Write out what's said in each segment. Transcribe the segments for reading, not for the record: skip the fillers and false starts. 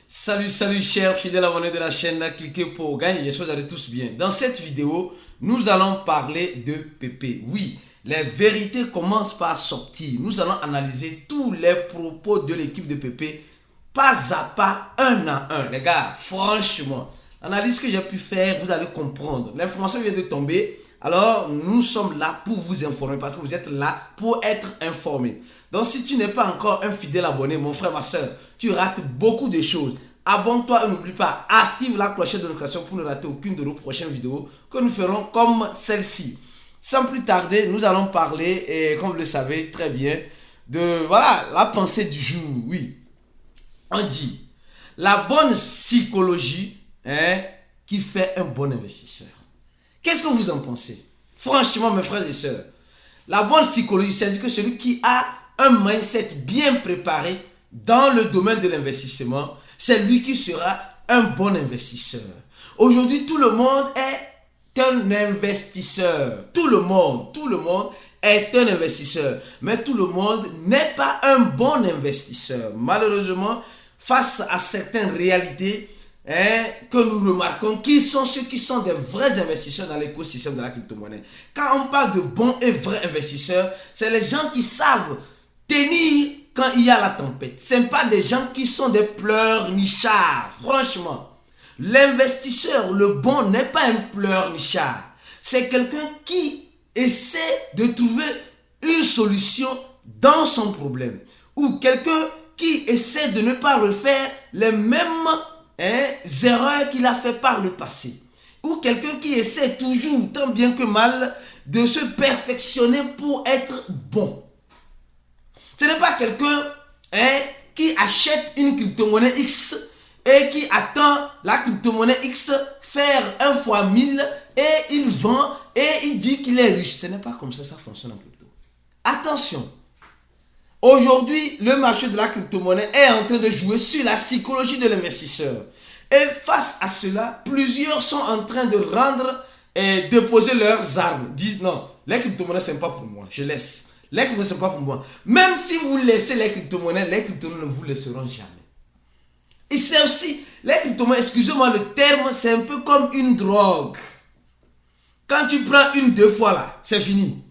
Salut chers fidèles abonnés de la chaîne, cliquez pour gagner, j'espère que vous allez tous bien. Dans cette vidéo, nous allons parler de Pépé. Oui, les vérités commencent par sortir. Nous allons analyser tous les propos de l'équipe de Pépé, pas à pas, un à un. Les gars, franchement, l'analyse que j'ai pu faire, vous allez comprendre. L'information vient de tomber, alors nous sommes là pour vous informer, parce que vous êtes là pour être informé. Donc si tu n'es pas encore un fidèle abonné, mon frère, ma soeur, tu rates beaucoup de choses. Abonne-toi et n'oublie pas, active la clochette de notification pour ne rater aucune de nos prochaines vidéos que nous ferons comme celle-ci. Sans plus tarder, nous allons parler, et comme vous le savez très bien, de voilà la pensée du jour. Oui, on dit la bonne psychologie qui fait un bon investisseur. Qu'est-ce que vous en pensez? Franchement, mes frères et sœurs, la bonne psychologie, c'est que celui qui a un mindset bien préparé dans le domaine de l'investissement, c'est lui qui sera un bon investisseur. Aujourd'hui, tout le monde est un investisseur. Tout le monde est un investisseur. Mais tout le monde n'est pas un bon investisseur. Malheureusement, face à certaines réalités que nous remarquons, qui sont ceux qui sont des vrais investisseurs dans l'écosystème de la crypto-monnaie. Quand on parle de bons et vrais investisseurs, c'est les gens qui savent tenir quand il y a la tempête. Ce n'est pas des gens qui sont des pleurnichards. Franchement, l'investisseur, le bon, n'est pas un pleurnichard. C'est quelqu'un qui essaie de trouver une solution dans son problème. Ou quelqu'un qui essaie de ne pas refaire les mêmes erreurs qu'il a fait par le passé. Ou quelqu'un qui essaie toujours, tant bien que mal, de se perfectionner pour être bon. Ce n'est pas quelqu'un qui achète une crypto-monnaie X et qui attend la crypto-monnaie X faire 1 fois 1000 et il vend et il dit qu'il est riche. Ce n'est pas comme ça fonctionne en crypto. Attention. Aujourd'hui, le marché de la crypto-monnaie est en train de jouer sur la psychologie de l'investisseur. Et face à cela, plusieurs sont en train de rendre et déposer leurs armes. Disent non, les crypto-monnaies, ce n'est pas pour moi, je laisse. Les crypto-monnaies, ce n'est pas pour moi. Même si vous laissez les crypto-monnaies ne vous laisseront jamais. Et c'est aussi, les crypto-monnaies, excusez-moi le terme, c'est un peu comme une drogue. Quand tu prends une, 2 fois là, c'est fini.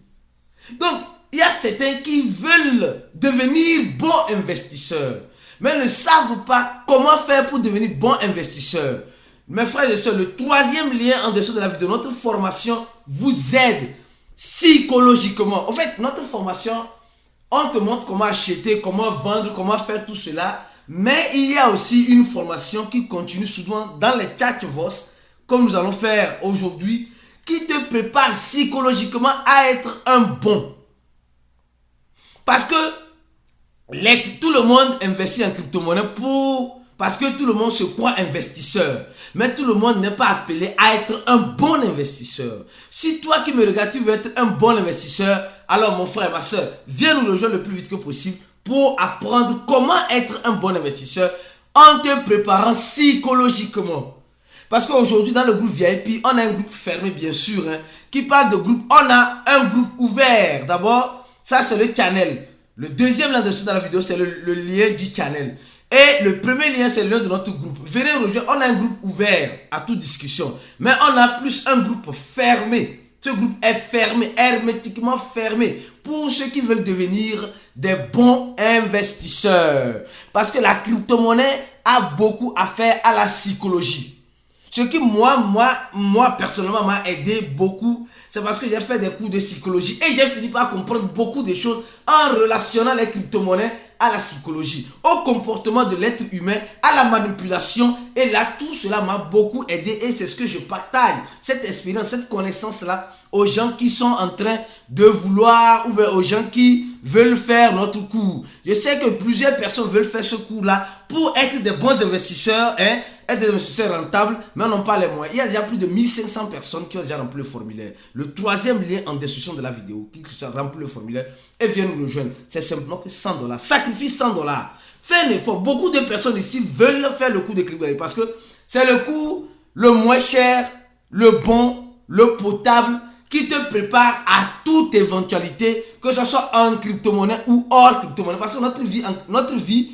Donc, il y a certains qui veulent devenir bons investisseurs, mais ne savent pas comment faire pour devenir bons investisseurs. Mes frères et sœurs, le troisième lien en dessous de la vidéo, notre formation vous aide psychologiquement. En fait, notre formation, on te montre comment acheter, comment vendre, comment faire tout cela. Mais il y a aussi une formation qui continue souvent dans les chats VOS, comme nous allons faire aujourd'hui, qui te prépare psychologiquement à être un bon. Parce que tout le monde investit en crypto-monnaie parce que tout le monde se croit investisseur. Mais tout le monde n'est pas appelé à être un bon investisseur. Si toi qui me regardes, tu veux être un bon investisseur, alors mon frère et ma soeur, viens nous rejoindre le plus vite que possible pour apprendre comment être un bon investisseur en te préparant psychologiquement. Parce qu'aujourd'hui, dans le groupe VIP, on a un groupe fermé, bien sûr, qui parle de groupe. On a un groupe ouvert. D'abord, ça c'est le channel. Le deuxième là-dessus dans la vidéo, c'est le lien du channel. Et le premier lien, c'est le lien de notre groupe. Venez rejoindre, on a un groupe ouvert à toute discussion. Mais on a plus un groupe fermé. Ce groupe est fermé, hermétiquement fermé, pour ceux qui veulent devenir des bons investisseurs. Parce que la crypto-monnaie a beaucoup à faire à la psychologie. Ce qui, moi personnellement, m'a aidé beaucoup, c'est parce que j'ai fait des cours de psychologie et j'ai fini par comprendre beaucoup de choses en relationnant les crypto-monnaies à la psychologie, au comportement de l'être humain, à la manipulation. Et là, tout cela m'a beaucoup aidé et c'est ce que je partage, cette expérience, cette connaissance-là, aux gens qui sont en train de vouloir, ou bien aux gens qui veulent faire notre cours. Je sais que plusieurs personnes veulent faire ce cours-là pour être des bons investisseurs, être des investisseurs rentables, mais n'ont pas les moyens. Il y a déjà plus de 1500 personnes qui ont déjà rempli le formulaire. Le troisième lien en description de la vidéo, qui a rempli le formulaire et vient nous rejoindre. C'est simplement que $100. Sacrifie $100. Fais un effort. Beaucoup de personnes ici veulent faire le cours de crypto parce que c'est le cours le moins cher, le bon, le potable, qui te prépare à toute éventualité, que ce soit en crypto-monnaie ou hors crypto-monnaie. Parce que notre vie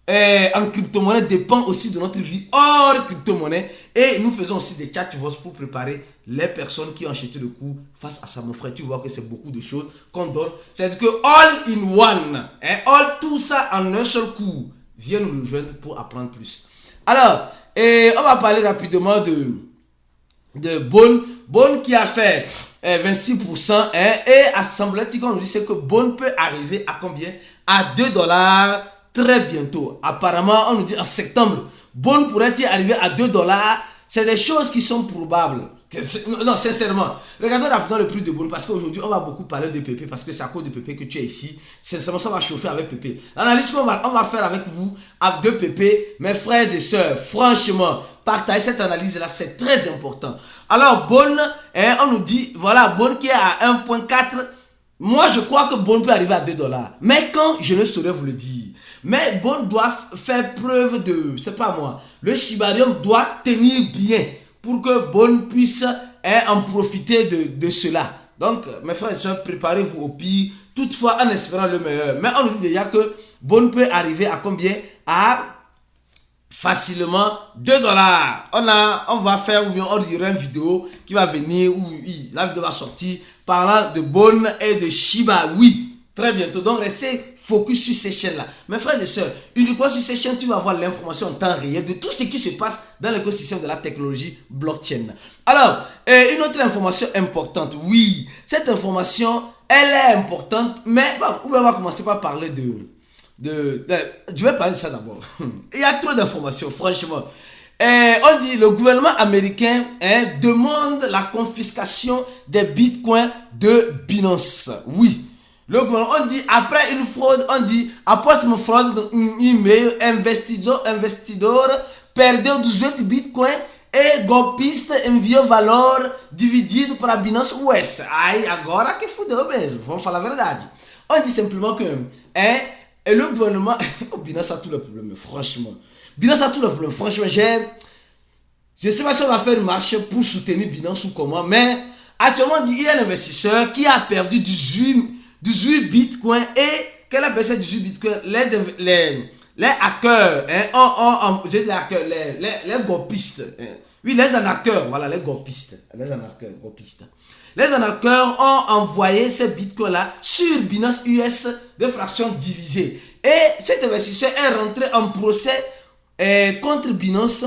en crypto-monnaie dépend aussi de notre vie hors crypto-monnaie. Et nous faisons aussi des chatbots pour préparer les personnes qui ont acheté le cours face à ça. Mon frère, tu vois que c'est beaucoup de choses qu'on donne. C'est-à-dire que all in one, all tout ça en un seul cours. Viens nous rejoindre pour apprendre plus. Alors, on va parler rapidement de Bone qui a fait 26%. Et à Sembletti, comme on dit, c'est que Bone peut arriver à combien? À 2 dollars. Très bientôt. Apparemment, on nous dit en septembre, Bone pourrait-il arriver à 2 dollars? C'est des choses qui sont probables. Non, sincèrement. Regardons rapidement le prix de Bone parce qu'aujourd'hui, on va beaucoup parler de PP parce que c'est à cause de PP que tu es ici. Sincèrement, ça va chauffer avec PP. L'analyse qu'on va faire avec vous, de PP, mes frères et sœurs, franchement, partagez cette analyse-là, c'est très important. Alors, Bone, on nous dit, voilà, Bone qui est à 1.4. Moi, je crois que Bone peut arriver à 2 dollars. Mais quand, je ne saurais vous le dire. Mais Bone doit faire preuve de, je sais pas moi, le Shibarium doit tenir bien pour que Bone puisse en profiter de cela. Donc, mes frères et sœurs, préparez-vous au pire, toutefois en espérant le meilleur. Mais on nous dit déjà que Bone peut arriver à combien? À facilement 2 dollars. On va faire, ou bien on dirait une vidéo qui va venir, où la vidéo va sortir, parlant de Bone et de Shiba, oui, très bientôt. Donc, restez focus sur ces chaînes-là. Mes frères et sœurs, uniquement sur ces chaînes, tu vas avoir l'information en temps réel de tout ce qui se passe dans l'écosystème de la technologie blockchain. Alors, une autre information importante. Oui, cette information, elle est importante, mais bon, on va commencer par parler je vais parler de ça d'abord. Il y a trop d'informations, franchement. On dit le gouvernement américain demande la confiscation des bitcoins de Binance. Oui. Le gouvernement, on dit, après une fraude, on dit, après une fraude, email, investidor perdeu 18 bitcoins e golpista enviou valor dividido para Binance US. Aí, agora que fudeu mesmo, vamos falar a verdade. On dit simplement que, le gouvernement, Binance a tous les problèmes, franchement. Binance a tous les problèmes, franchement, je ne sais pas si on va faire une marche pour soutenir Binance ou comment, mais actuellement, il y a un investisseur qui a perdu 18 bitcoins et quelle a baissé 18 bitcoins? Les hackers, les golpistes. Oui, les anarcheurs, voilà, les golpistes. Les anarcheurs ont envoyé ces bitcoins-là sur Binance US de fractions divisées. Et cet investisseur est rentré en procès contre Binance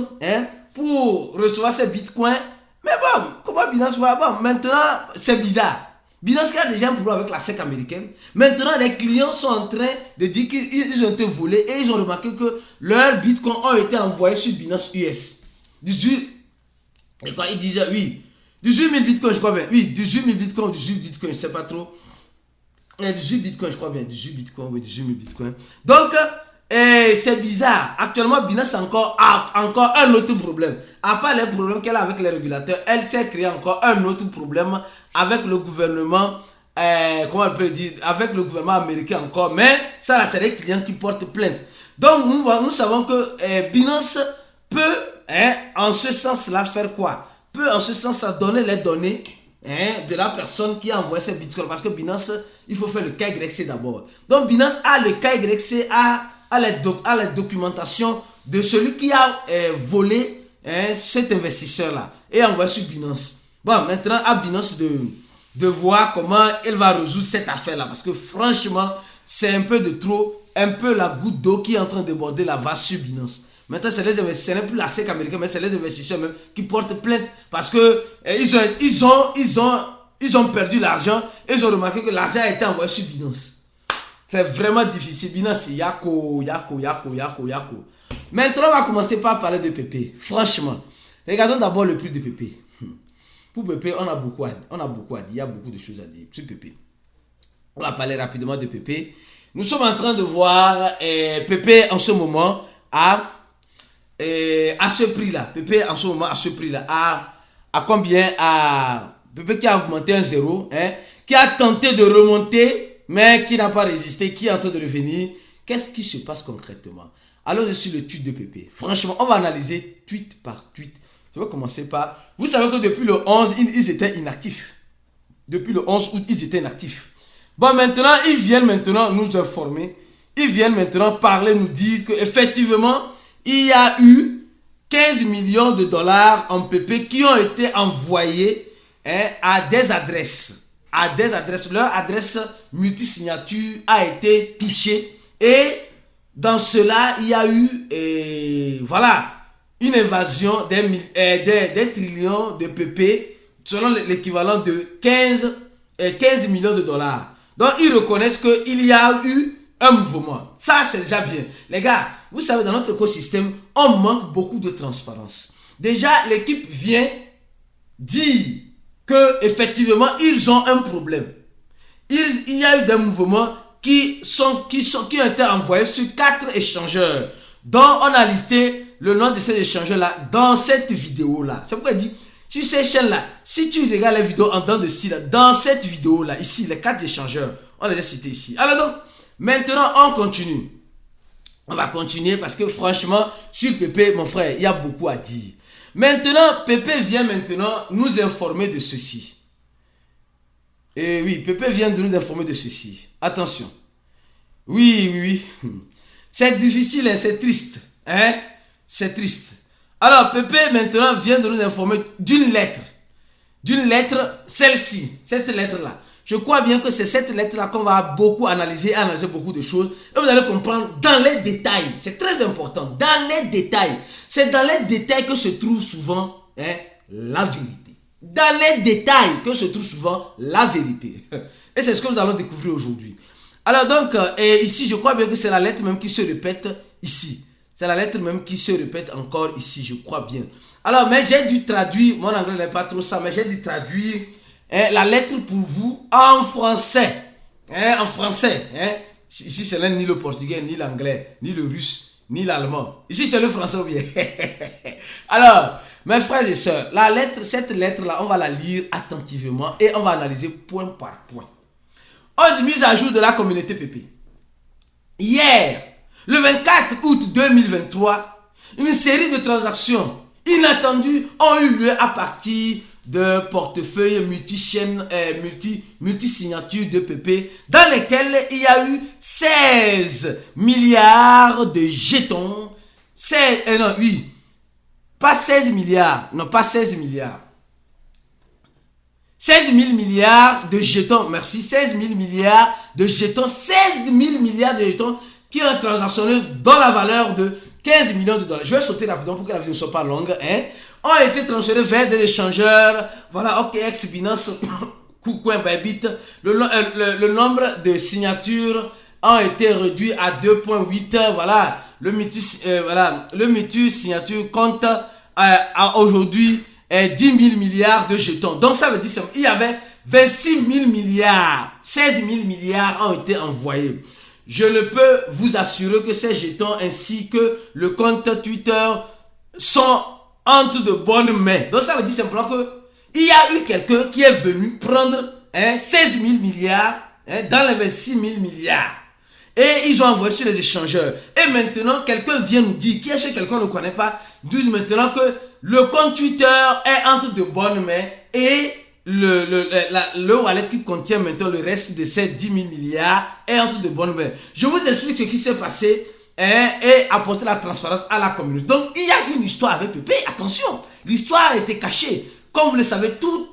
pour recevoir ces bitcoins. Mais bon, comment Binance va? Bon, maintenant, c'est bizarre. Binance qui a déjà un problème avec la SEC américaine. Maintenant, les clients sont en train de dire qu'ils ont été volés et ils ont remarqué que leurs bitcoins ont été envoyés sur Binance US. 18, et quoi, ils disaient, oui, 18 000 bitcoins, je crois bien. Oui, 18 000 bitcoins, 18 bitcoins, je ne sais pas trop. 18 bitcoins, je crois bien. 18 bitcoins, oui, 18 000 bitcoins. Donc, c'est bizarre. Actuellement, Binance a encore un autre problème. À part les problèmes qu'elle a avec les régulateurs, elle s'est créé encore un autre problème avec le gouvernement, comment on peut dire, avec le gouvernement américain encore. Mais ça, là, c'est les clients qui portent plainte. Donc, nous savons que Binance peut, en ce sens-là, faire quoi? Peut, en ce sens-là, donner les données de la personne qui a envoyé ses bitcoins. Parce que Binance, il faut faire le KYC d'abord. Donc, Binance a le KYC, à la documentation de celui qui a volé cet investisseur-là et envoyé sur Binance. Bon, maintenant, à Binance de voir comment elle va résoudre cette affaire-là. Parce que franchement, c'est un peu de trop, un peu la goutte d'eau qui est en train de déborder la vase sur Binance. Maintenant, c'est les investisseurs, ce n'est plus la SEC américaine, mais c'est les investisseurs même qui portent plainte parce que ils ont perdu l'argent et ils ont remarqué que l'argent a été envoyé sur Binance. C'est vraiment difficile. Binance, yako. Maintenant, on va commencer par parler de PP. Franchement, regardons d'abord le prix de PP. Pour PP, on a beaucoup à dire. Il y a beaucoup de choses à dire sur PP. On va parler rapidement de PP. Nous sommes en train de voir PP en ce moment à ce prix-là. PP en ce moment à ce prix-là. À combien? PP qui a augmenté un zéro. Qui a tenté de remonter, mais qui n'a pas résisté, qui est en train de revenir. Qu'est-ce qui se passe concrètement? Allons sur le tweet de PP. Franchement, on va analyser tweet par tweet. Je vais commencer par... Vous savez que depuis le 11, ils étaient inactifs. Depuis le 11 août, ils étaient inactifs. Bon, maintenant, ils viennent maintenant nous informer ils viennent maintenant parler, nous dire qu'effectivement, il y a eu 15 millions de dollars en PP qui ont été envoyés à des adresses. Leur adresse multisignature a été touchée. Et dans cela, il y a eu une invasion des trillions de PP selon l'équivalent de 15 millions de dollars. Donc, ils reconnaissent qu'il y a eu un mouvement. Ça, c'est déjà bien. Les gars, vous savez, dans notre écosystème, on manque beaucoup de transparence. Déjà, l'équipe vient dire qu'effectivement, ils ont un problème. Il y a eu des mouvements qui ont été envoyés sur 4 échangeurs, dont on a listé le nom de ces échangeurs-là dans cette vidéo-là. C'est pourquoi il dit, sur ces chaînes-là, si tu regardes les vidéos en dents de scie, dans cette vidéo-là, ici, les 4 échangeurs, on les a cités ici. Alors donc, maintenant, on continue. On va continuer parce que franchement, sur Pépé, mon frère, il y a beaucoup à dire. Maintenant, Pépé vient maintenant nous informer de ceci. Et oui, Pépé vient de nous informer de ceci. Attention. Oui. C'est difficile, hein, c'est triste. Hein? C'est triste. Alors, Pépé maintenant vient de nous informer d'une lettre. D'une lettre, celle-ci. Cette lettre-là. Je crois bien que c'est cette lettre-là qu'on va beaucoup analyser beaucoup de choses. Et vous allez comprendre dans les détails. C'est très important. Dans les détails. C'est dans les détails que se trouve souvent la vérité. Dans les détails que se trouve souvent la vérité. Et c'est ce que nous allons découvrir aujourd'hui. Alors donc, ici, je crois bien que c'est la lettre même qui se répète ici. C'est la lettre même qui se répète encore ici, je crois bien. Alors, mais j'ai dû traduire, mon anglais n'est pas trop ça, mais j'ai dû traduire la lettre pour vous en français. En français. Ici, ce n'est ni le portugais, ni l'anglais, ni le russe, ni l'allemand. Ici, c'est le français ou bien. Alors, mes frères et sœurs, cette lettre-là, on va la lire attentivement et on va analyser point par point. On dit mise à jour de la communauté PP. Hier, le 24 août 2023, une série de transactions inattendues ont eu lieu à partir de portefeuilles multi-chaînes, multi-signatures de PP dans lesquelles il y a eu 16 milliards de jetons. Pas 16 milliards. 16 000 milliards de jetons, merci, 16 000 milliards de jetons, 16 000 milliards de jetons qui ont transactionné dans la valeur de 15 millions de dollars. Je vais sauter rapidement pour que la vidéo ne soit pas longue. Ont été transférés vers des échangeurs, voilà, OKX, Binance, KuCoin, Bybit. Le nombre de signatures ont été réduit à 2.8. Voilà, le multi signature compte aujourd'hui 10 000 milliards de jetons. Donc ça veut dire qu'il y avait 26 000 milliards, 16 000 milliards ont été envoyés. Je ne peux vous assurer que ces jetons ainsi que le compte Twitter sont entre de bonnes mains. Donc ça veut dire simplement que il y a eu quelqu'un qui est venu prendre 16 000 milliards dans les 26 000 milliards. Et ils ont envoyé sur les échangeurs. Et maintenant, quelqu'un vient nous dire, qui est chez quelqu'un ne le connaît pas, dit maintenant que le compte Twitter est entre de bonnes mains et le wallet qui contient maintenant le reste de ces 10 000 milliards est entre de bonnes mains. Je vous explique ce qui s'est passé et apporter la transparence à la communauté. Donc, il y a une histoire avec Pépé. Attention, l'histoire a été cachée. Comme vous le savez, toute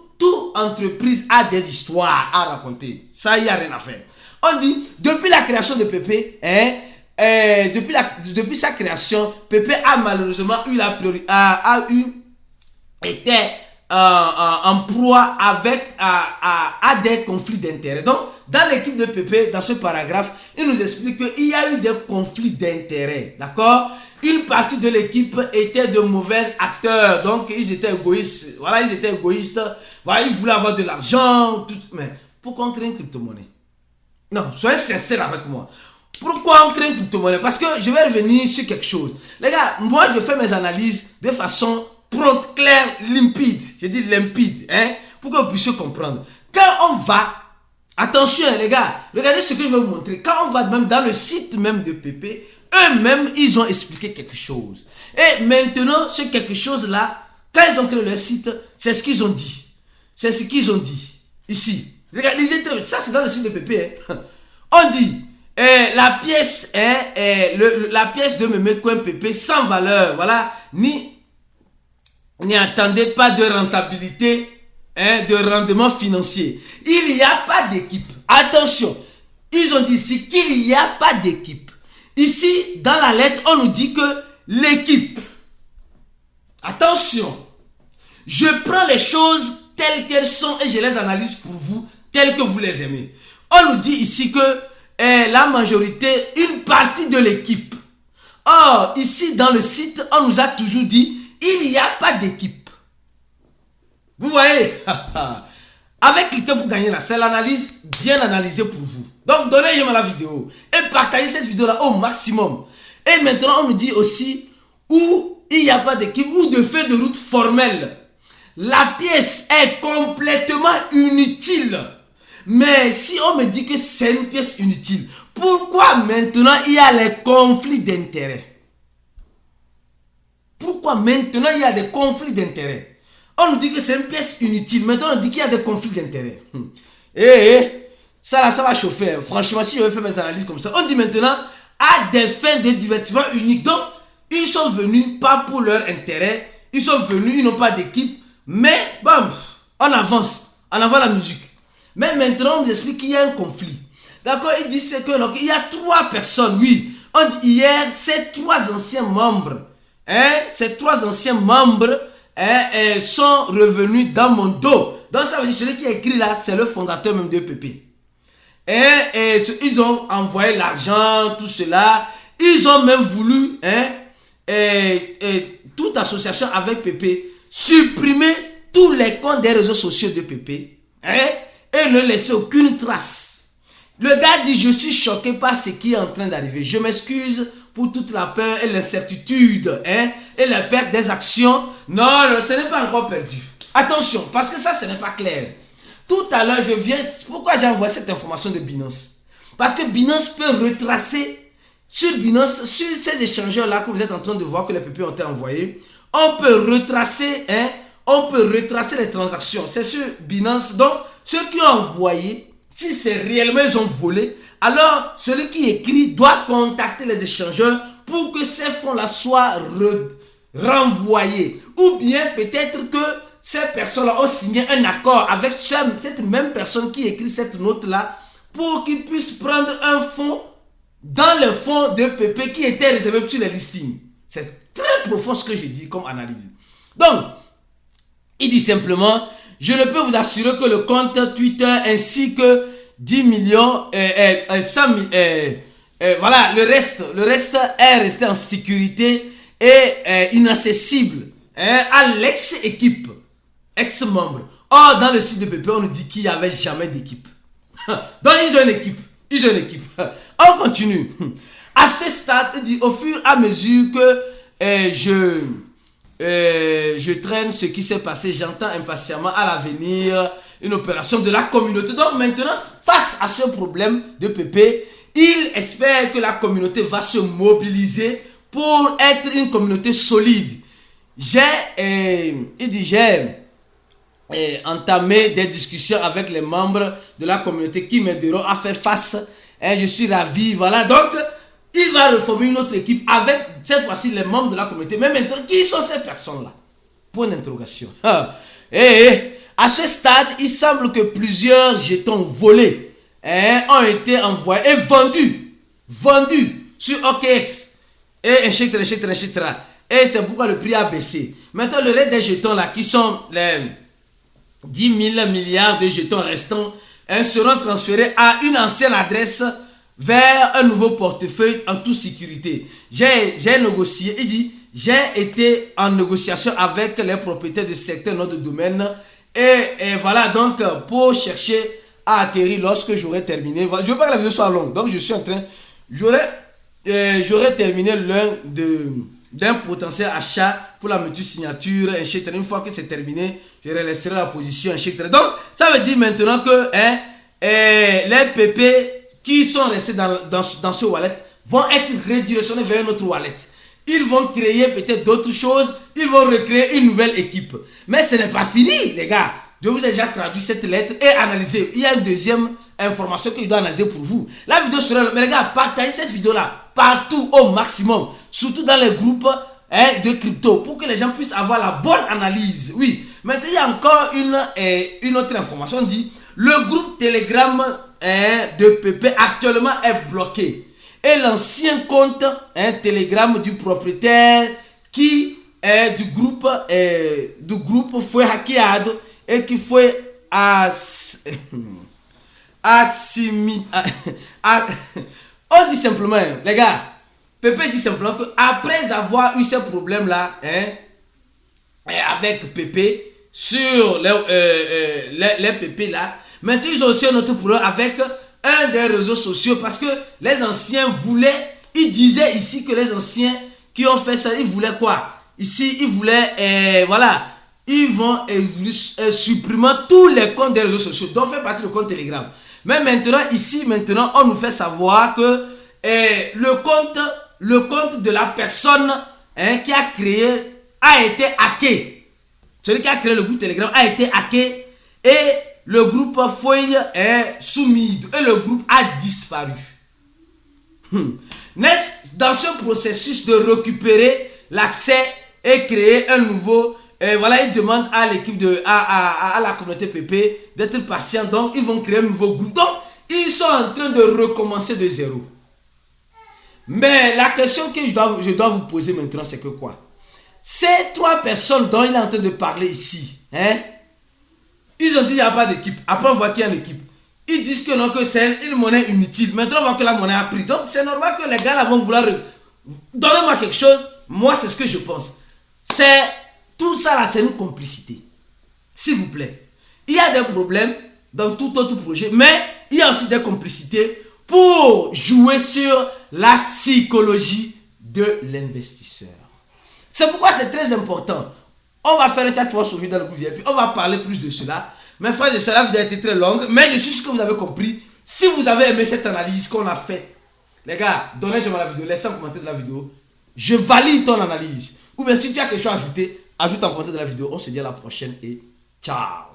entreprise a des histoires à raconter. Ça, il n'y a rien à faire. On dit, depuis la création de Pépé, depuis sa création, Pépé a malheureusement eu été en proie à des conflits d'intérêts. Donc, dans l'équipe de Pépé, dans ce paragraphe, il nous explique qu'il y a eu des conflits d'intérêts. D'accord? Une partie de l'équipe était de mauvais acteurs. Donc, ils étaient égoïstes. Voilà, ils étaient égoïstes. Voilà, ils voulaient avoir de l'argent. Mais pourquoi on crée une crypto-monnaie? Non, soyez sincères avec moi. Pourquoi on crée une crypto-monnaie? Parce que je vais revenir sur quelque chose. Les gars, moi, je fais mes analyses de façon prompte, claire, limpide. Je dis limpide, pour que vous puissiez comprendre. Quand on va, attention les gars, regardez ce que je vais vous montrer. Quand on va même dans le site même de Pépé, eux-mêmes, ils ont expliqué quelque chose. Et maintenant, ce quelque chose-là, quand ils ont créé leur site, c'est ce qu'ils ont dit. C'est ce qu'ils ont dit. Ici. Regardez, ça c'est dans le site de Pépé. On dit, la pièce la pièce de Memecoin PP sans valeur, voilà, n'y attendez pas de rentabilité, de rendement financier. Il n'y a pas d'équipe. Attention, ils ont dit ici qu'il n'y a pas d'équipe. Ici, dans la lettre, on nous dit que l'équipe. Attention, je prends les choses telles qu'elles sont et je les analyse pour vous, telles que vous les aimez. On nous dit ici que la majorité, une partie de l'équipe. Or, ici dans le site, on nous a toujours dit, il n'y a pas d'équipe. Vous voyez? Avec cliquez pour gagner là, c'est l'analyse bien analysée pour vous. Donc, donnez j'aime à la vidéo et partagez cette vidéo-là au maximum. Et maintenant, on nous dit aussi où il n'y a pas d'équipe ou de fait de route formelle. La pièce est complètement inutile. Mais si on me dit que c'est une pièce inutile, pourquoi maintenant il y a les conflits d'intérêts? Pourquoi maintenant il y a des conflits d'intérêts? On nous dit que c'est une pièce inutile. Maintenant on dit qu'il y a des conflits d'intérêts. Ça va chauffer. Franchement, si je vais faire mes analyses comme ça, on dit maintenant à des fins de divertissement uniques. Donc, ils sont venus pas pour leur intérêt. Ils sont venus, ils n'ont pas d'équipe. Mais, bam, on avance. On avance la musique. Mais maintenant, on nous explique qu'il y a un conflit. D'accord? Il dit que il y a 3 personnes, oui. On dit hier, ces 3 anciens membres, sont revenus dans mon dos. Donc, ça veut dire que celui qui a écrit là, c'est le fondateur même de PP. Et ils ont envoyé l'argent, tout cela. Ils ont même voulu, toute association avec PP, supprimer tous les comptes des réseaux sociaux de PP. Et ne laisser aucune trace. Le gars dit, je suis choqué par ce qui est en train d'arriver. Je m'excuse pour toute la peur et l'incertitude, et la perte des actions. Non, ce n'est pas encore perdu. Attention, parce que ça, ce n'est pas clair. Tout à l'heure, je viens... Pourquoi j'ai envoyé cette information de Binance? Parce que Binance peut retracer sur Binance, sur ces échangeurs-là que vous êtes en train de voir que les PP ont été envoyés. On peut retracer, les transactions. C'est sur Binance. Donc, ceux qui ont envoyé, si c'est réellement ils ont volé, alors celui qui écrit doit contacter les échangeurs pour que ces fonds-là soient renvoyés. Ou bien peut-être que ces personnes-là ont signé un accord avec cette même personne qui écrit cette note-là pour qu'ils puissent prendre un fonds dans le fonds de PP qui était réservé sur les listings. C'est très profond ce que je dis comme analyse. Donc, il dit simplement, je ne peux vous assurer que le compte Twitter ainsi que 10 millions, 100 000, voilà, le reste est resté en sécurité et inaccessible à l'ex-équipe, ex-membre. Or, dans le site de PP, on nous dit qu'il n'y avait jamais d'équipe. Donc, ils ont une équipe. On continue. À ce stade, il dit, au fur et à mesure que je traîne ce qui s'est passé, j'entends impatiemment à l'avenir une opération de la communauté. Donc maintenant, face à ce problème de PP, il espère que la communauté va se mobiliser pour être une communauté solide. J'ai entamé des discussions avec les membres de la communauté qui m'aideront à faire face. Je suis ravi. Voilà, donc il va reformer une autre équipe avec cette fois-ci les membres de la communauté. Mais maintenant, qui sont ces personnes-là? Point d'interrogation. À ce stade, il semble que plusieurs jetons volés ont été envoyés et vendus sur OKX. Etc. Et c'est pourquoi le prix a baissé. Maintenant, le reste des jetons là, qui sont les 10 000 milliards de jetons restants, seront transférés à une ancienne adresse vers un nouveau portefeuille en toute sécurité. J'ai négocié, il dit, j'ai été en négociation avec les propriétaires de certains noms de domaine et voilà, donc pour chercher à acquérir lorsque j'aurai terminé. Voilà, je veux pas que la vidéo soit longue, donc je suis en train, j'aurai terminé d'un potentiel achat pour la multi-signature, etc. Une fois que c'est terminé, je laisserai la position, etc. Donc, ça veut dire maintenant que les PP qui sont restés dans ce wallet vont être redirectionnés vers une autre wallet. Ils vont créer peut-être d'autres choses, ils vont recréer une nouvelle équipe. Mais ce n'est pas fini, les gars. Je vous ai déjà traduit cette lettre et analysé. Il y a une deuxième information que je dois analyser pour vous. La vidéo sera là. Mais les gars, partagez cette vidéo-là partout au maximum. Surtout dans les groupes de crypto. Pour que les gens puissent avoir la bonne analyse. Oui. Maintenant, il y a encore une autre information. On dit, le groupe Telegram de PP actuellement est bloqué. Et l'ancien compte Telegram du propriétaire qui est du groupe foi hackeado et qui foi on dit simplement, les gars, Pepe dit simplement que après avoir eu ce problème là avec Pepe sur les Pepe là, maintenant ils ont aussi un autre problème avec un des réseaux sociaux parce que les anciens voulaient, ils disaient ici que les anciens qui ont fait ça, ils voulaient quoi? Ici, ils voulaient, voilà, ils vont supprimer tous les comptes des réseaux sociaux, donc faire partie du compte Telegram. Mais maintenant, ici, on nous fait savoir que le compte de la personne qui a créé a été hacké. Celui qui a créé le groupe Telegram a été hacké et le groupe Foy est soumis et le groupe a disparu. Dans ce processus de récupérer l'accès et créer un nouveau, voilà, ils demandent à l'équipe à la communauté PP d'être patient. Donc, ils vont créer un nouveau groupe. Donc, ils sont en train de recommencer de zéro. Mais la question que je dois vous poser maintenant, c'est que quoi? Ces trois personnes dont il est en train de parler ici, ils ont dit qu'il n'y a pas d'équipe. Après, on voit qu'il y a une équipe. Ils disent que non, que c'est une monnaie inutile. Maintenant, on voit que la monnaie a pris. Donc, c'est normal que les gars là vont vouloir... Donnez-moi quelque chose. Moi, c'est ce que je pense. Tout ça là, c'est une complicité. S'il vous plaît. Il y a des problèmes dans tout autre projet, mais il y a aussi des complicités pour jouer sur la psychologie de l'investisseur. C'est pourquoi c'est très important. On va faire un tas de fois sur dans le groupe VIP. On va parler plus de cela. Mais frère de cela, la vidéo a été très longue. Mais je suis sûr que vous avez compris. Si vous avez aimé cette analyse qu'on a faite, les gars, donnez j'aime la vidéo. Laissez un commentaire de la vidéo. Je valide ton analyse. Ou bien si tu as quelque chose à ajouter, ajoute un commentaire de la vidéo. On se dit à la prochaine et ciao.